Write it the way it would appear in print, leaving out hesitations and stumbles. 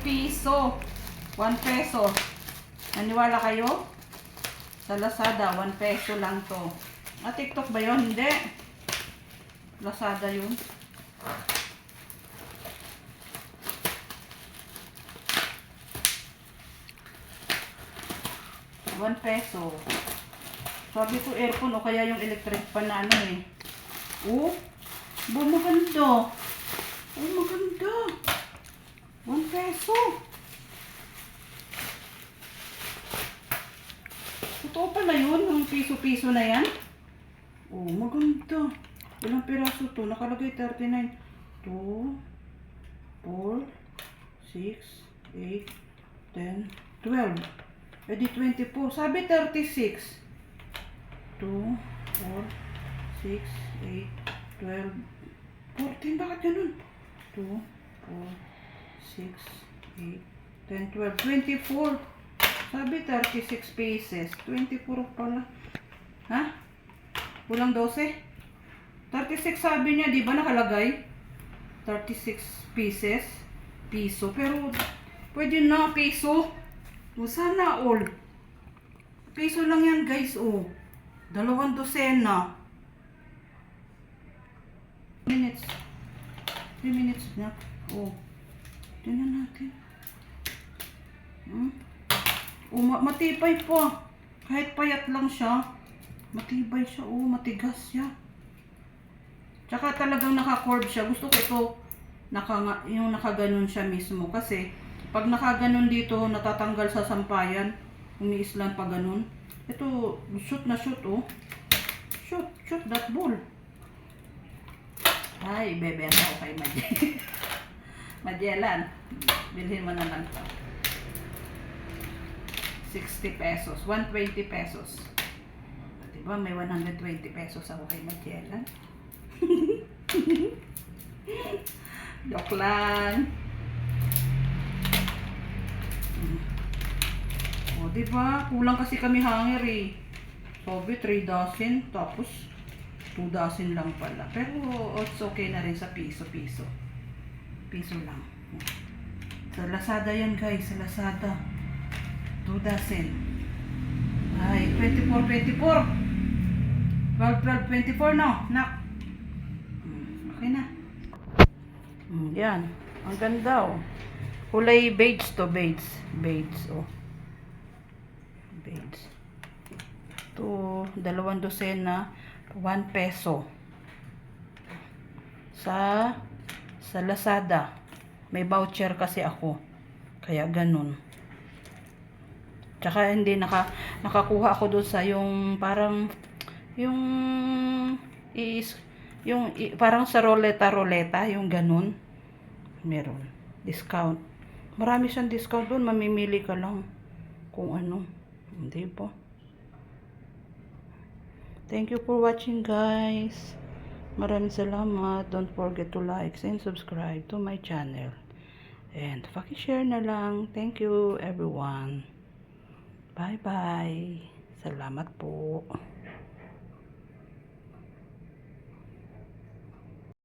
piso. 1 peso. Naniwala kayo? Sa Lazada, 1 peso lang to. TikTok ba yun? Hindi. Lazada yun. ₱1. Sabi ko earphone o kaya yung electric pan na ano eh. Maganda. Maganda. ₱1. Totoo pala yun, yung piso-piso na yan. Maganda. Ilang piraso to? Nakalagay 39. 2, 4, 6, 8, 10, 12. Di 24. Sabi 36. 2, 4, 6, 8, 12, 14. Bakit ganun? 2, 4, 6, 8, 10, 12, 24. Sabi 36 pieces. 24 pala. Ha? Kulang 12? 36 sabi niya, di ba nakalagay? 36 pieces. Piso. Pero, pwede na piso. Sana all. Piso lang yan guys, 2 dosena. 3 minutes. 3 minutes na. Tingnan natin. Matibay pa. Kahit payat lang siya. Matibay siya. Matigas siya. Tsaka talagang naka-curve siya. Gusto ko ito yung nakaganon siya mismo. Kasi pag nakaganon dito, natatanggal sa sampayan. Umiis lang pa ganon. Ito, shoot na shoot Shoot that ball. Ay, bebenta ko kay Madyelan. Bilhin mo naman ito. 60 pesos. 120 pesos. Diba may 120 pesos ako kay Madyelan? Joke lang. Diba? Kulang kasi kami hanger eh. Sabi 3 dozen. Tapos 2 dozen lang pala. Pero it's okay na rin sa piso-piso. Piso lang. Sa Lazada yan guys. Sa Lazada. 2 dozen. Ay, 24. 12, 24 no? Nak. Okay na. Yan. Ang ganda Kulay beige to. Beige. Beige to 2 dosena. 1 peso. Sa Lazada. May voucher kasi ako. Kaya ganun. Tsaka hindi nakakuha ako doon sa yung parang parang sa roleta yung ganun. Meron discount. Marami siyang discount doon. Mamimili ka lang kung ano. Hindi po. Thank you for watching guys. Maraming salamat. Don't forget to like and subscribe to my channel. And paki-share na lang. Thank you everyone. Bye bye. Salamat po.